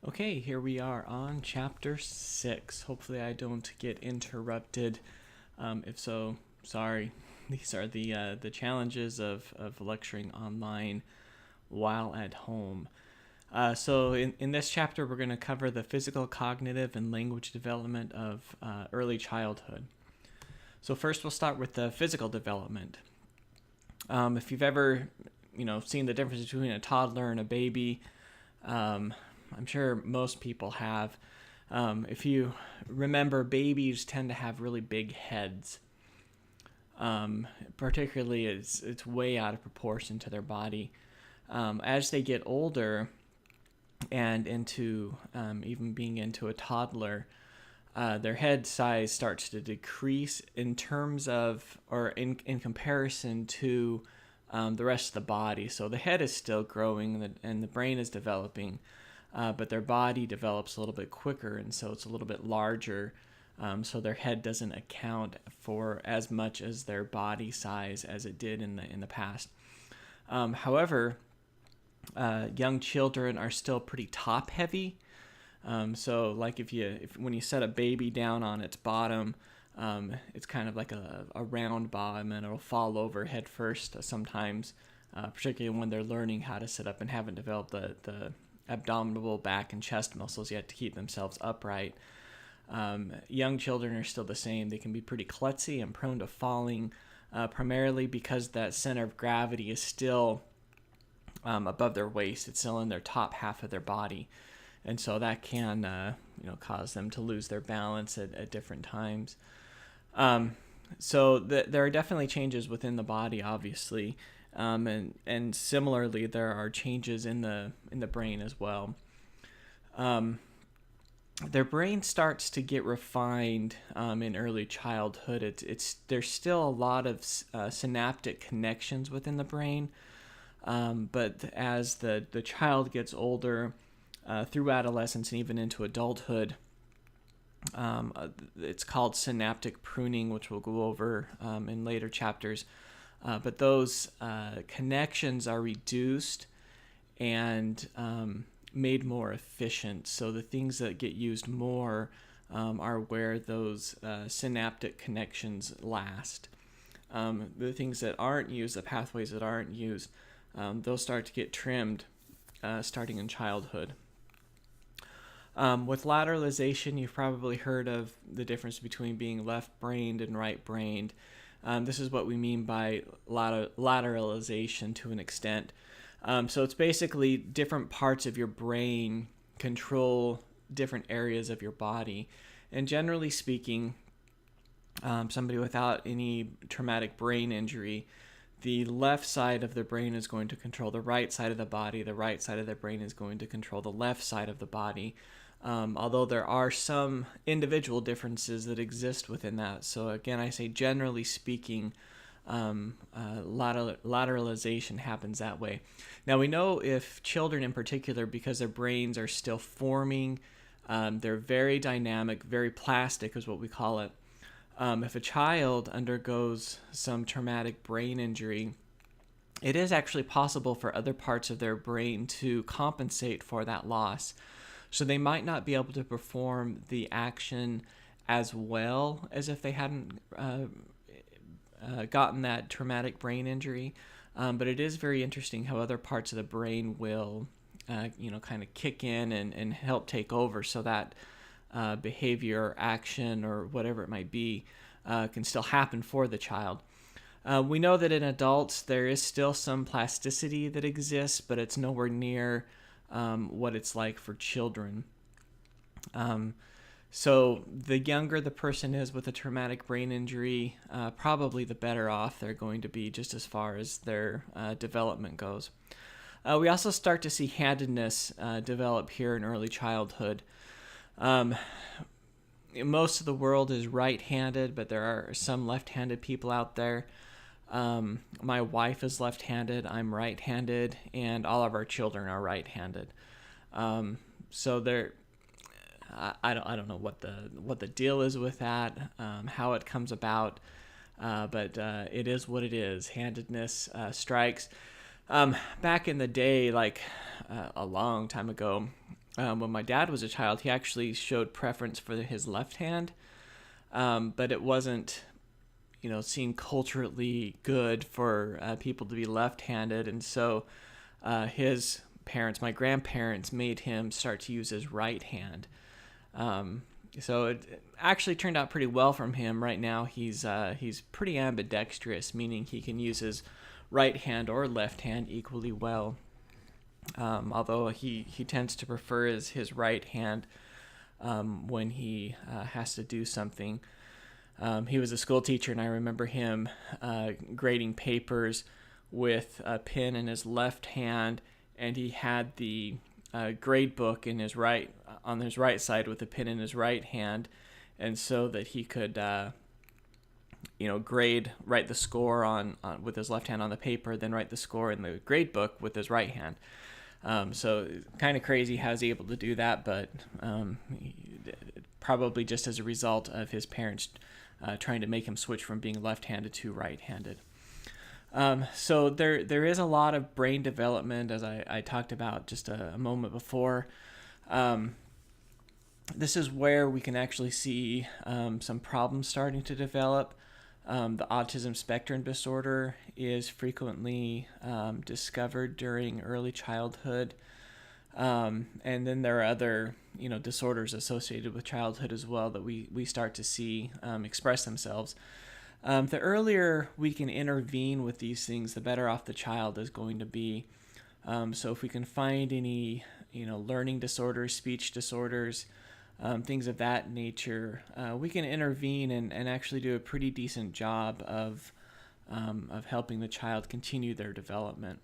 Okay, here we are on chapter 6. Hopefully, I don't get interrupted. If so, sorry. These are the challenges of lecturing online while at home. In this chapter, we're going to cover the physical, cognitive, and language development of early childhood. So, first, we'll start with the physical development. If you've ever seen the difference between a toddler and a baby, I'm sure most people have. If you remember, babies tend to have really big heads. Particularly, it's way out of proportion to their body. As they get older and into even being into a toddler, their head size starts to decrease in terms of, or in comparison to the rest of the body. So the head is still growing and the brain is developing, but their body develops a little bit quicker, and so it's a little bit larger. So their head doesn't account for as much as their body size as it did in the past. However, young children are still pretty top heavy. So like if when you set a baby down on its bottom, it's kind of like a round bottom, and it'll fall over head first sometimes, particularly when they're learning how to sit up and haven't developed the abdominal, back, and chest muscles yet to keep themselves upright. Young children are still the same. They can be pretty klutzy and prone to falling, primarily because that center of gravity is still above their waist. It's still in their top half of their body. And so that can cause them to lose their balance at different times. There are definitely changes within the body, obviously. And similarly, there are changes in the brain as well. Their brain starts to get refined in early childhood. There's still a lot of synaptic connections within the brain, but as the child gets older, through adolescence and even into adulthood, it's called synaptic pruning, which we'll go over in later chapters. But those connections are reduced and made more efficient. So the things that get used more are where those synaptic connections last. The things that aren't used, the pathways that aren't used, those start to get trimmed starting in childhood. With lateralization, you've probably heard of the difference between being left-brained and right-brained. This is what we mean by lateralization to an extent. So it's basically different parts of your brain control different areas of your body. And generally speaking, somebody without any traumatic brain injury, the left side of the brain is going to control the right side of the body. The right side of the brain is going to control the left side of the body. Although there are some individual differences that exist within that. So again, I say generally speaking, lateralization happens that way. Now we know if children in particular, because their brains are still forming, they're very dynamic, very plastic is what we call it. If a child undergoes some traumatic brain injury, it is actually possible for other parts of their brain to compensate for that loss. So they might not be able to perform the action as well as if they hadn't gotten that traumatic brain injury. But it is very interesting how other parts of the brain will, kind of kick in and help take over, so that behavior or action or whatever it might be can still happen for the child. We know that in adults there is still some plasticity that exists, but it's nowhere near what it's like for children. So the younger the person is with a traumatic brain injury, probably the better off they're going to be just as far as their development goes. We also start to see handedness develop here in early childhood. Most of the world is right-handed, but there are some left-handed people out there. My wife is left-handed, I'm right-handed, and all of our children are right-handed. So there, I don't know what the deal is with that, how it comes about, but it is what it is. Handedness strikes. Back in the day, like a long time ago, when my dad was a child, he actually showed preference for his left hand, but it wasn't, seen culturally good for people to be left-handed, and so his parents, my grandparents, made him start to use his right hand. So it actually turned out pretty well from him. Right now, he's pretty ambidextrous, meaning he can use his right hand or left hand equally well. Although he tends to prefer his right hand when he has to do something. He was a school teacher, and I remember him grading papers with a pen in his left hand, and he had the grade book in his on his right side with a pen in his right hand, and so that he could write the score on with his left hand on the paper, then write the score in the grade book with his right hand. So kind of crazy how he's able to do that, but probably just as a result of his parents trying to make him switch from being left-handed to right-handed. So there is a lot of brain development, as I talked about just a moment before. This is where we can actually see some problems starting to develop. The autism spectrum disorder is frequently discovered during early childhood. And then there are other, disorders associated with childhood as well that we start to see express themselves. The earlier we can intervene with these things, the better off the child is going to be. So if we can find any, learning disorders, speech disorders, things of that nature, we can intervene and actually do a pretty decent job of helping the child continue their development.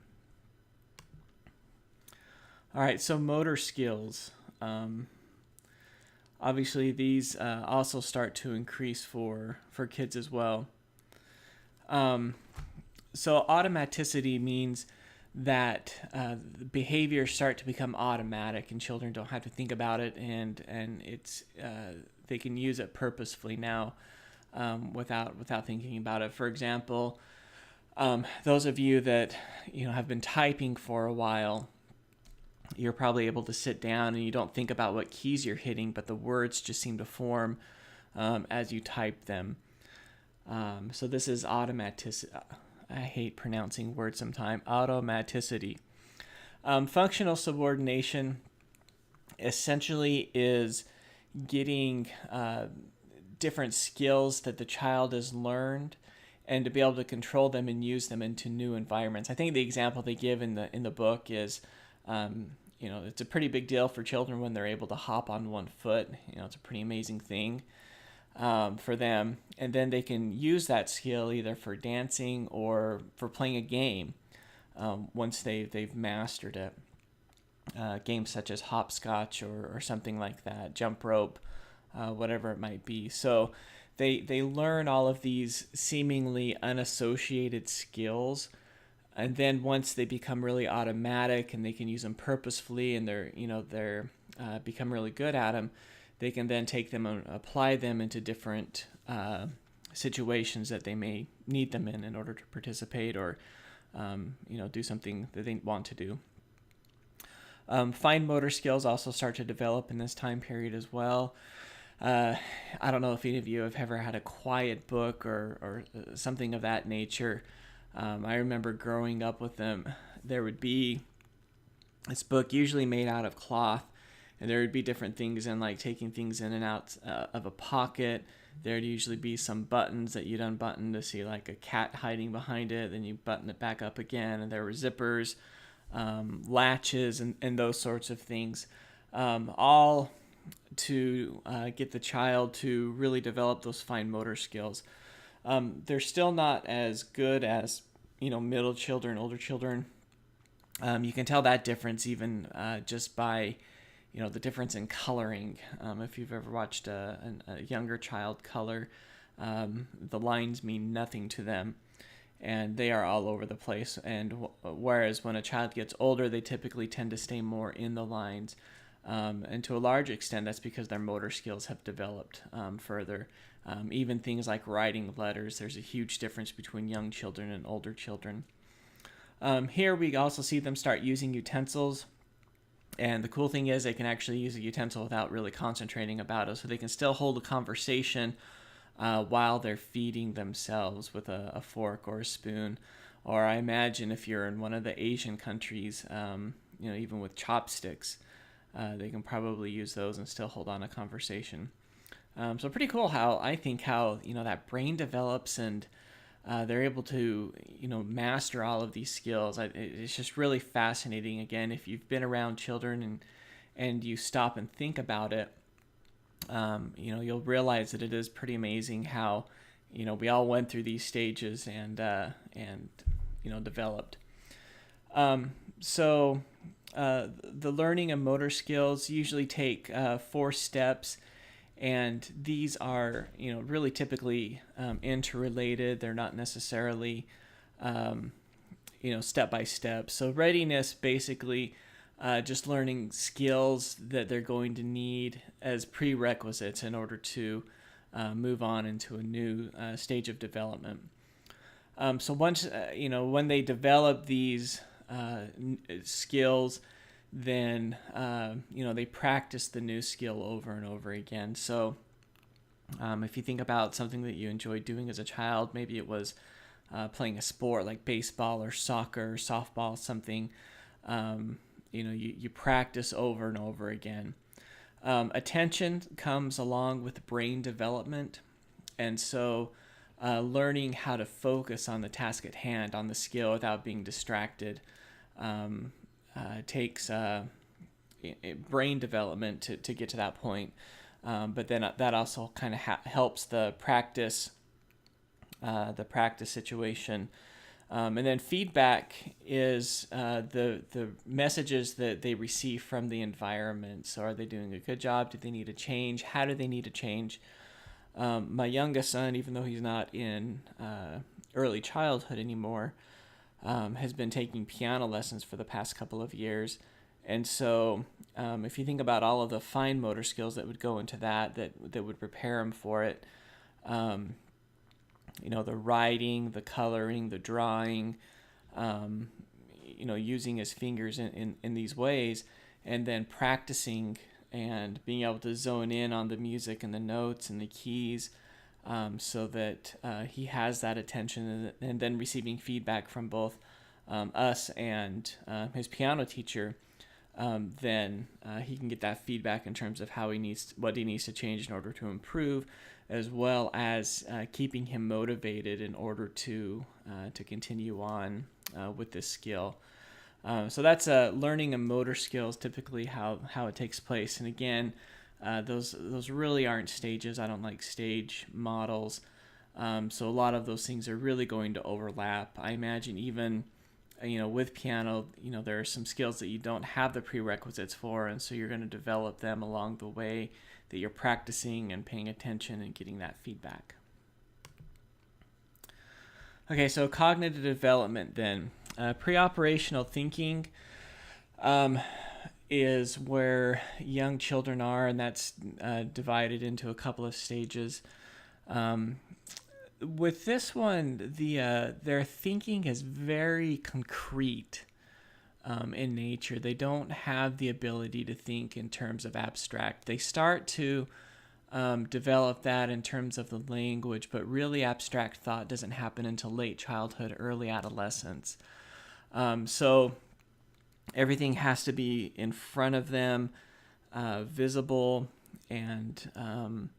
All right, so motor skills. Obviously, these also start to increase for kids as well. So automaticity means that behaviors start to become automatic, and children don't have to think about it, and it's they can use it purposefully now without thinking about it. For example, those of you that have been typing for a while, you're probably able to sit down and you don't think about what keys you're hitting, but the words just seem to form as you type them. So this is automaticity. I hate pronouncing words sometimes. Automaticity. Functional subordination essentially is getting different skills that the child has learned and to be able to control them and use them into new environments. I think the example they give in the book is it's a pretty big deal for children when they're able to hop on one foot. It's a pretty amazing thing for them. And then they can use that skill either for dancing or for playing a game once they've mastered it. Games such as hopscotch or something like that, jump rope, whatever it might be. So they learn all of these seemingly unassociated skills. And then once they become really automatic and they can use them purposefully and they're become really good at them, they can then take them and apply them into different situations that they may need them in order to participate or do something that they want to do. Fine motor skills also start to develop in this time period as well. I don't know if any of you have ever had a quiet book or something of that nature. I remember growing up with them. There would be this book usually made out of cloth, and there would be different things in, like taking things in and out of a pocket. There'd usually be some buttons that you'd unbutton to see like a cat hiding behind it. Then you button it back up again, and there were zippers, latches, and those sorts of things, all to get the child to really develop those fine motor skills. They're still not as good as, middle children, older children. You can tell that difference even just by, the difference in coloring. If you've ever watched a younger child color, the lines mean nothing to them, and they are all over the place. And whereas when a child gets older, they typically tend to stay more in the lines. And to a large extent, that's because their motor skills have developed further. Even things like writing letters, there's a huge difference between young children and older children. Here we also see them start using utensils. And the cool thing is they can actually use a utensil without really concentrating about it. So they can still hold a conversation while they're feeding themselves with a fork or a spoon. Or I imagine if you're in one of the Asian countries, even with chopsticks, they can probably use those and still hold on a conversation. So pretty cool how that brain develops, and they're able to master all of these skills. It's just really fascinating. Again, if you've been around children and you stop and think about it, you'll realize that it is pretty amazing how we all went through these stages and developed. So the learning of motor skills usually take 4 steps. And these are, really typically interrelated. They're not necessarily, step by step. So readiness, basically, just learning skills that they're going to need as prerequisites in order to move on into a new stage of development. So once, when they develop these skills, then they practice the new skill over and over again. So if you think about something that you enjoyed doing as a child, maybe it was playing a sport like baseball or soccer or softball, something, you practice over and over again. Attention comes along with brain development. And so learning how to focus on the task at hand, on the skill without being distracted, takes brain development to get to that point. But then that also kind of helps the practice situation. And then feedback is the messages that they receive from the environment. So are they doing a good job? Do they need to change? How do they need to change? My youngest son, even though he's not in early childhood anymore, has been taking piano lessons for the past couple of years. And so if you think about all of the fine motor skills that would go into that would prepare him for it, the writing, the coloring, the drawing, using his fingers in these ways, and then practicing and being able to zone in on the music and the notes and the keys, so that he has that attention, and then receiving feedback from both us and his piano teacher, then he can get that feedback in terms of what he needs to change in order to improve, as well as keeping him motivated in order to continue on with this skill. So that's learning of motor skills, typically how it takes place. And again, those really aren't stages. I don't like stage models. So a lot of those things are really going to overlap. I imagine even, with piano, there are some skills that you don't have the prerequisites for, and so you're going to develop them along the way that you're practicing and paying attention and getting that feedback. Okay, so cognitive development then. Pre-operational thinking is where young children are, and that's divided into a couple of stages. With this one, their thinking is very concrete in nature. They don't have the ability to think in terms of abstract. They start to develop that in terms of the language, but really abstract thought doesn't happen until late childhood, early adolescence. So everything has to be in front of them, visible, and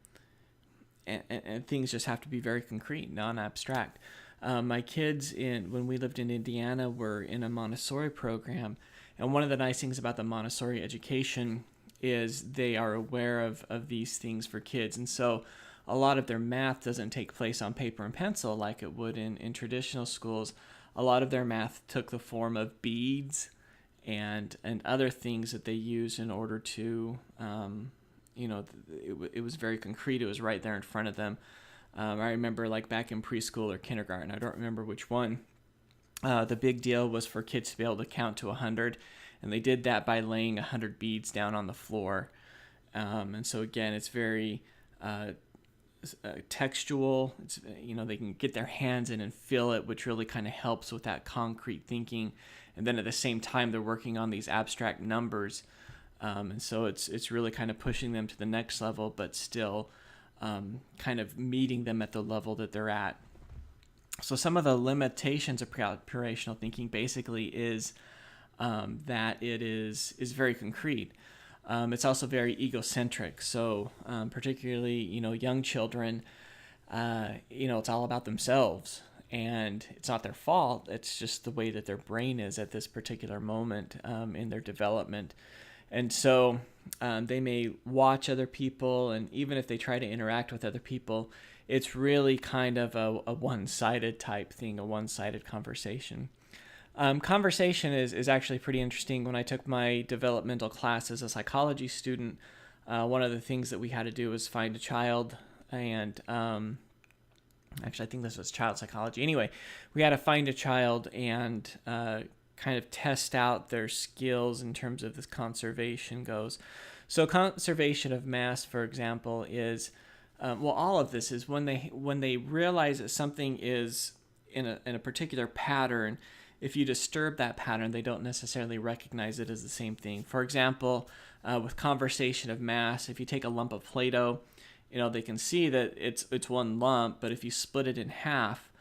things just have to be very concrete, non-abstract. My kids, when we lived in Indiana, were in a Montessori program, and one of the nice things about the Montessori education is they are aware of these things for kids, and so a lot of their math doesn't take place on paper and pencil like it would in traditional schools. A lot of their math took the form of beads and other things that they use in order to, it was very concrete. It was right there in front of them. I remember like back in preschool or kindergarten, I don't remember which one, the big deal was for kids to be able to count to 100, and they did that by laying 100 beads down on the floor. And so again, it's very textual. It's, they can get their hands in and feel it, which really kind of helps with that concrete thinking. And then at the same time, they're working on these abstract numbers, And so it's really kind of pushing them to the next level, but still kind of meeting them at the level that they're at. So some of the limitations of pre-operational thinking basically is that it is very concrete. It's also very egocentric. So particularly, young children, it's all about themselves, and it's not their fault. It's just the way that their brain is at this particular moment in their development. And so they may watch other people, and even if they try to interact with other people, it's really kind of a one-sided type thing, a one-sided conversation. Conversation is actually pretty interesting. When I took my developmental class as a psychology student, one of the things that we had to do was find a child, and actually I think this was child psychology. Anyway, we had to find a child and kind of test out their skills in terms of this conservation goes. So conservation of mass, for example, is all of this is when they realize that something is in a particular pattern. If you disturb that pattern, they don't necessarily recognize it as the same thing. For example, with conservation of mass, if you take a lump of Play-Doh, they can see that it's one lump, but if you split it in half,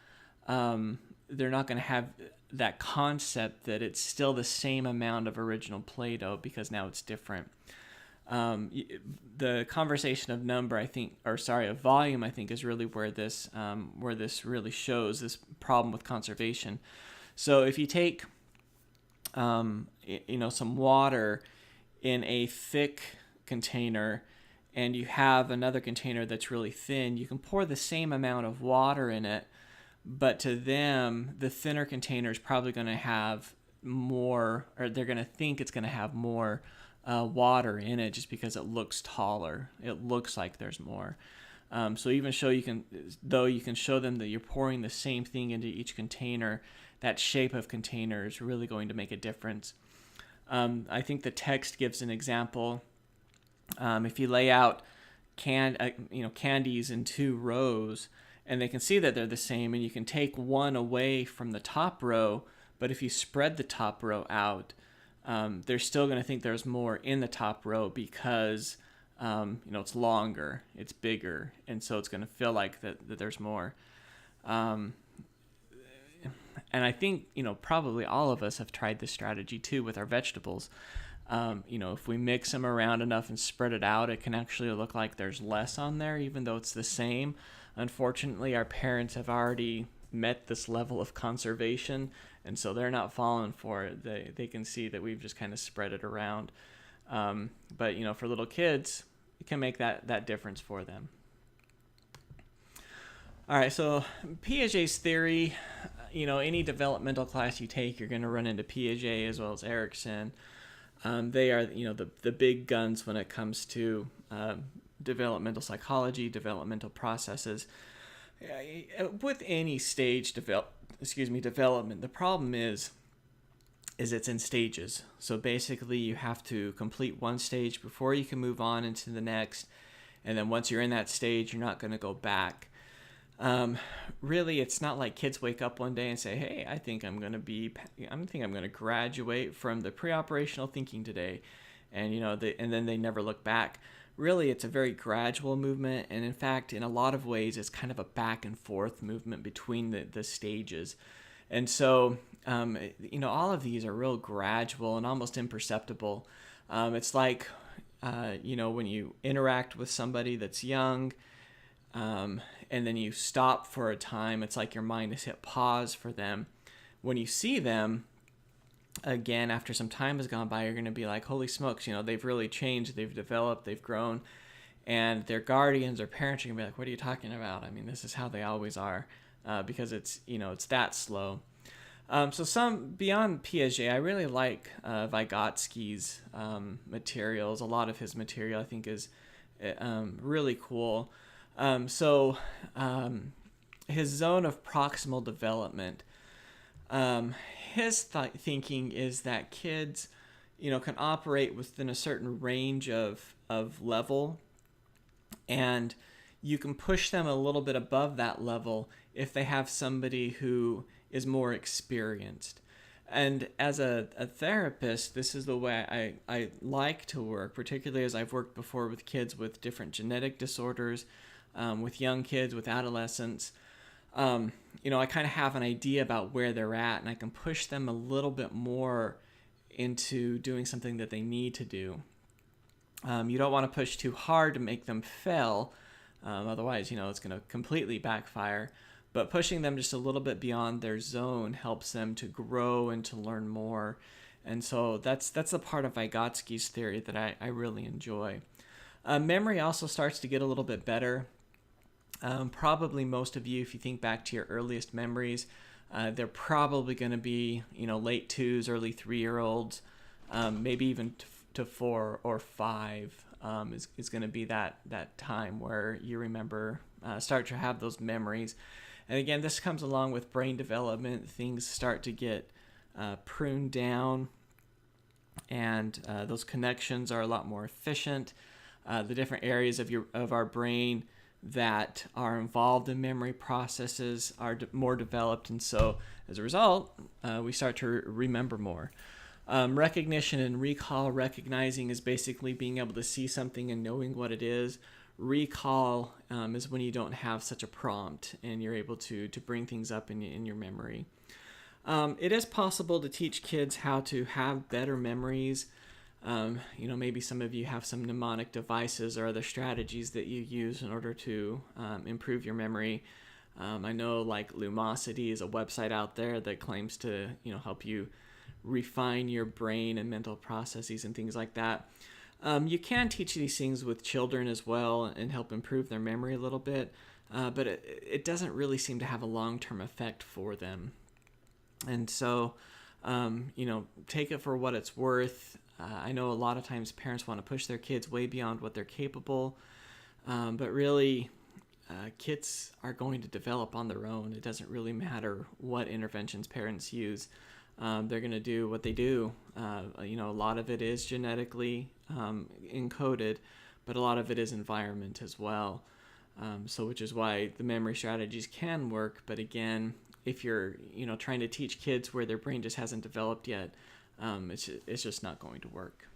they're not going to have that concept that it's still the same amount of original Play-Doh because now it's different. The conversation of of volume, I think, is really where this really shows this problem with conservation. So if you take, some water in a thick container, and you have another container that's really thin, you can pour the same amount of water in it, but to them, the thinner container is probably going to have more, or they're going to think it's going to have more water in it just because it looks taller. It looks like there's more. So even you can show them that you're pouring the same thing into each container, that shape of container is really going to make a difference. I think the text gives an example. If you lay out candies in 2 rows, and they can see that they're the same, and you can take one away from the top row, but if you spread the top row out, they're still going to think there's more in the top row because it's longer, it's bigger, and so it's going to feel like that there's more. And I think probably all of us have tried this strategy too with our vegetables. If we mix them around enough and spread it out, it can actually look like there's less on there, even though it's the same. Unfortunately, our parents have already met this level of conservation, and so they're not falling for it. They can see that we've just kind of spread it around. But for little kids, it can make that difference for them. All right, so Piaget's theory, any developmental class you take, you're going to run into Piaget as well as Erikson. They are, the big guns when it comes to developmental psychology, developmental processes. With any stage development, the problem is it's in stages. So basically, you have to complete one stage before you can move on into the next, and then once you're in that stage, you're not going to go back. Really, it's not like kids wake up one day and say, "Hey, I think I'm going to graduate from the pre-operational thinking today," and and then they never look back. Really, it's a very gradual movement, and in fact, in a lot of ways, it's kind of a back and forth movement between the stages. And so, all of these are real gradual and almost imperceptible. It's like, when you interact with somebody that's young, and then you stop for a time, it's like your mind has hit pause for them. When you see them again after some time has gone by, you're going to be like, holy smokes, they've really changed, they've developed, they've grown, and their guardians or parents are going to be like, what are you talking about? I mean, this is how they always are, because it's that slow. So some beyond Piaget, I really like Vygotsky's materials. A lot of his material I think is really cool. His zone of proximal development, his thinking is that kids, can operate within a certain range of level, and you can push them a little bit above that level if they have somebody who is more experienced. And as a therapist, this is the way I like to work, particularly as I've worked before with kids with different genetic disorders, with young kids, with adolescents. I kind of have an idea about where they're at, and I can push them a little bit more into doing something that they need to do. You don't want to push too hard to make them fail, otherwise, it's going to completely backfire. But pushing them just a little bit beyond their zone helps them to grow and to learn more. And so that's the part of Vygotsky's theory that I really enjoy. Memory also starts to get a little bit better. Probably most of you, if you think back to your earliest memories, they're probably going to be, late 2s, early 3-year-olds, maybe even to 4 or 5 is going to be that time where you remember, start to have those memories. And again, this comes along with brain development. Things start to get pruned down, and those connections are a lot more efficient. The different areas of our brain that are involved in memory processes are more developed, and so as a result, we start to remember more. Recognition and recall. Recognizing is basically being able to see something and knowing what it is. Recall is when you don't have such a prompt and you're able to bring things up in your memory. It is possible to teach kids how to have better memories. Maybe some of you have some mnemonic devices or other strategies that you use in order to improve your memory. I know like Lumosity is a website out there that claims to help you refine your brain and mental processes and things like that. You can teach these things with children as well and help improve their memory a little bit, but it doesn't really seem to have a long-term effect for them. And so, take it for what it's worth. I know a lot of times parents want to push their kids way beyond what they're capable, but really, kids are going to develop on their own. It doesn't really matter what interventions parents use. They're going to do what they do. A lot of it is genetically encoded, but a lot of it is environment as well. Which is why the memory strategies can work. But again, if you're trying to teach kids where their brain just hasn't developed yet, it's just not going to work.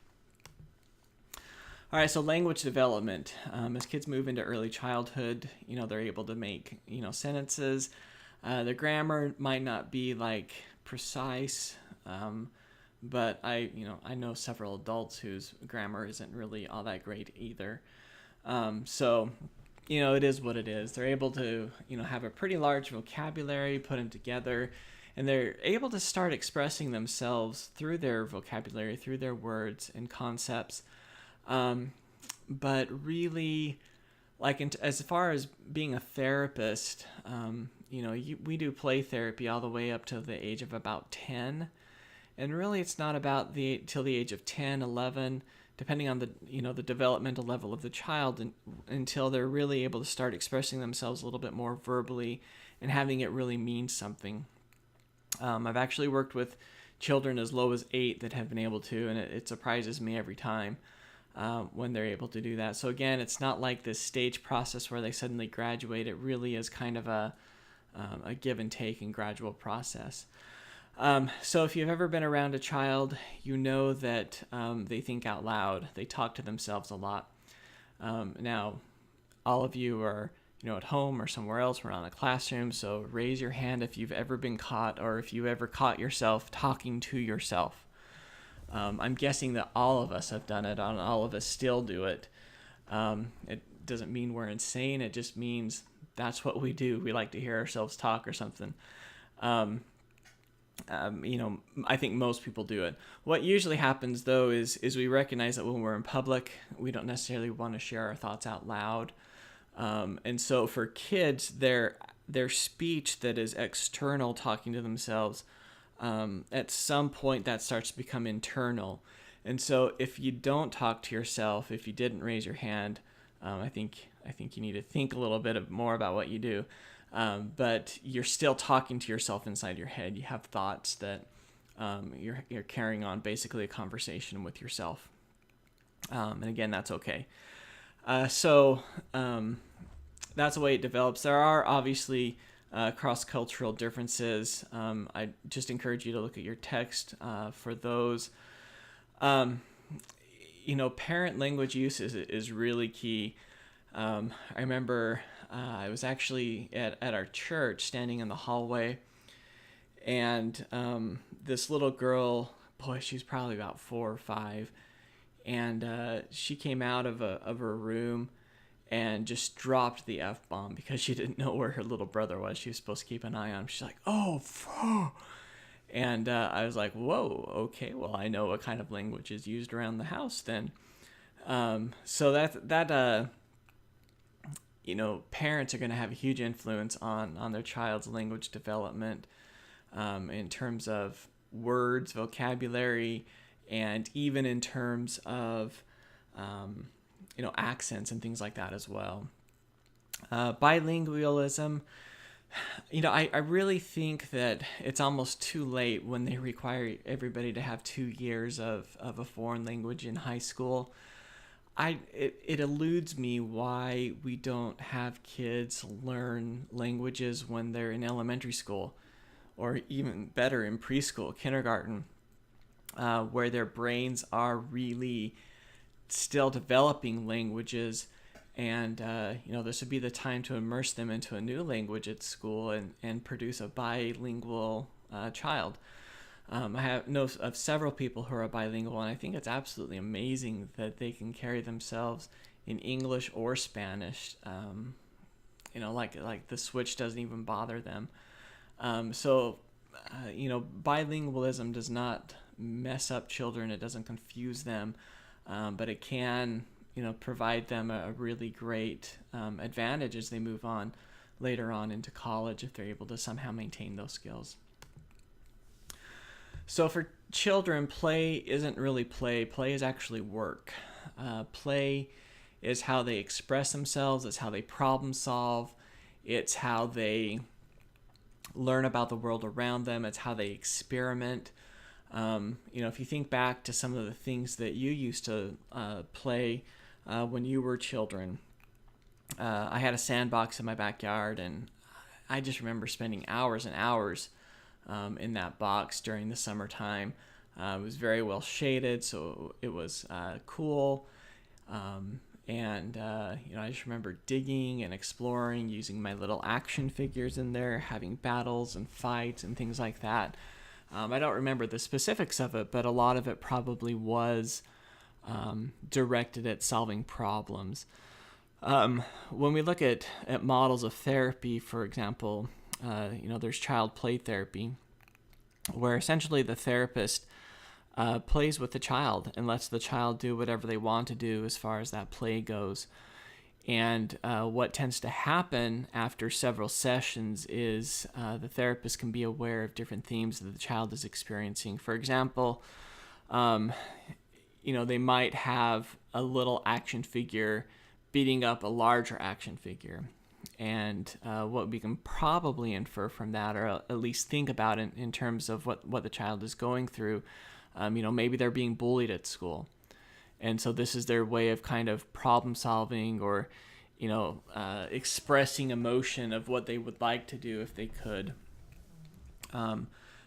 All right, so language development. As kids move into early childhood, they're able to make sentences. Their grammar might not be like precise, but I know several adults whose grammar isn't really all that great either. It is what it is. They're able to have a pretty large vocabulary, put them together, and they're able to start expressing themselves through their vocabulary, through their words and concepts. But really, as far as being a therapist, we do play therapy all the way up to the age of about 10. And really, it's not about till the age of 10, 11, depending on the developmental level of the child, until they're really able to start expressing themselves a little bit more verbally and having it really mean something. I've actually worked with children as low as 8 that have been able to, and it surprises me every time when they're able to do that. So again, it's not like this stage process where they suddenly graduate. It really is kind of a give and take and gradual process. So if you've ever been around a child, you know that they think out loud. They talk to themselves a lot. Now, all of you are at home or somewhere else. We're not in a classroom, so raise your hand if you've ever been caught or if you ever caught yourself talking to yourself. I'm guessing that all of us have done it, and all of us still do it. It doesn't mean we're insane. It just means that's what we do. We like to hear ourselves talk or something. I think most people do it. What usually happens, though, is we recognize that when we're in public, we don't necessarily want to share our thoughts out loud. And so for kids, their speech that is external, talking to themselves, at some point that starts to become internal. And so if you don't talk to yourself, if you didn't raise your hand, I think you need to think a little bit more about what you do. But you're still talking to yourself inside your head. You have thoughts that you're carrying on, basically a conversation with yourself. And again, that's okay. That's the way it develops. There are obviously cross-cultural differences. I just encourage you to look at your text for those. Parent language use is really key. I remember I was actually at our church standing in the hallway, and this little girl, boy, she's probably about 4 or 5, and she came out of her room and just dropped the F-bomb because she didn't know where her little brother was. She was supposed to keep an eye on him. She's like, oh, fuck. And I was like, whoa, okay, well, I know what kind of language is used around the house then. So parents are going to have a huge influence on their child's language development in terms of words, vocabulary, and even in terms of, accents and things like that as well. Bilingualism, I really think that it's almost too late when they require everybody to have 2 years of a foreign language in high school. It eludes me why we don't have kids learn languages when they're in elementary school, or even better, in preschool, kindergarten, where their brains are really still developing languages. And, this would be the time to immerse them into a new language at school and produce a bilingual child. I know of several people who are bilingual, and I think it's absolutely amazing that they can carry themselves in English or Spanish. Like the switch doesn't even bother them. Bilingualism does not mess up children. It doesn't confuse them, but it can provide them a really great advantage as they move on later on into college if they're able to somehow maintain those skills. So for children, play isn't really play. Play is actually work. Play is how they express themselves. It's how they problem solve. It's how they learn about the world around them. It's how they experiment. If you think back to some of the things that you used to play when you were children, I had a sandbox in my backyard, and I just remember spending hours and hours in that box during the summertime. It was very well shaded, so it was cool. I just remember digging and exploring, using my little action figures in there, having battles and fights and things like that. I don't remember the specifics of it, but a lot of it probably was directed at solving problems. When we look at models of therapy, for example, there's child play therapy, where essentially the therapist plays with the child and lets the child do whatever they want to do as far as that play goes. And what tends to happen after several sessions is the therapist can be aware of different themes that the child is experiencing. For example, they might have a little action figure beating up a larger action figure. And what we can probably infer from that, or at least think about in terms of what the child is going through, maybe they're being bullied at school. And so this is their way of kind of problem solving or, expressing emotion of what they would like to do if they could.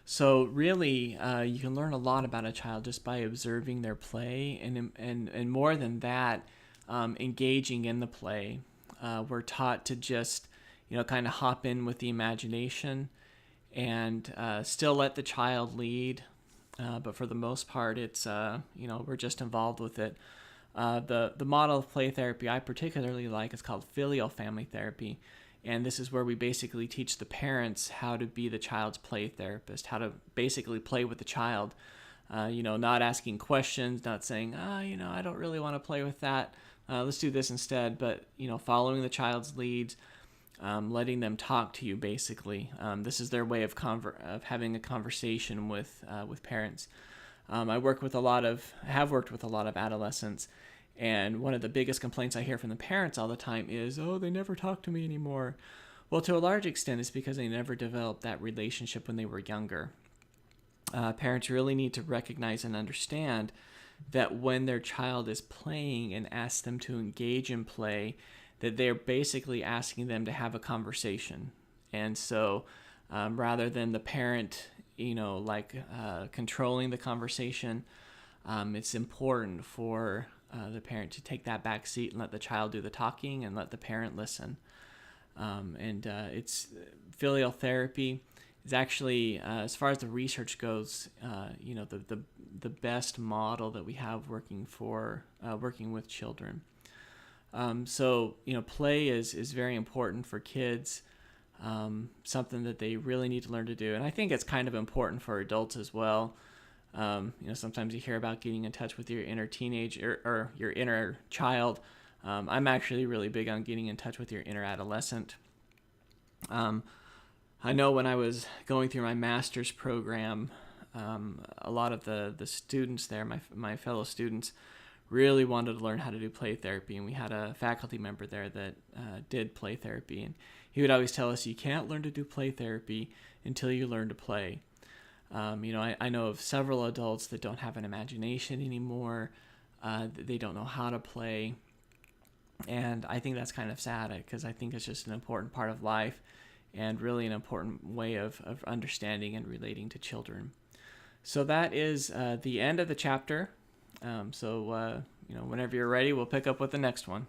So really, you can learn a lot about a child just by observing their play, and more than that, engaging in the play. We're taught to just, kind of hop in with the imagination and still let the child lead. But for the most part, it's, we're just involved with it. The model of play therapy I particularly like is called filial family therapy. And this is where we basically teach the parents how to be the child's play therapist, how to basically play with the child. Not asking questions, not saying, I don't really want to play with that. Let's do this instead. But, following the child's leads, letting them talk to you, basically. This is their way of having a conversation with parents. I have worked with a lot of adolescents, and one of the biggest complaints I hear from the parents all the time is, they never talk to me anymore. Well, to a large extent, it's because they never developed that relationship when they were younger. Parents really need to recognize and understand that when their child is playing and ask them to engage in play, that they're basically asking them to have a conversation. And so rather than the parent, controlling the conversation, it's important for the parent to take that back seat and let the child do the talking and let the parent listen. It's filial therapy is actually, as far as the research goes, the best model that we have working with children. Play is very important for kids. Something that they really need to learn to do, and I think it's kind of important for adults as well. Sometimes you hear about getting in touch with your inner teenager or your inner child. I'm actually really big on getting in touch with your inner adolescent. I know when I was going through my master's program, a lot of the students there, my fellow students, really wanted to learn how to do play therapy, and we had a faculty member there that did play therapy, and he would always tell us, you can't learn to do play therapy until you learn to play. I know of several adults that don't have an imagination anymore. They don't know how to play. And I think that's kind of sad, because I think it's just an important part of life and really an important way of understanding and relating to children. So that is the end of the chapter. Whenever you're ready, we'll pick up with the next one.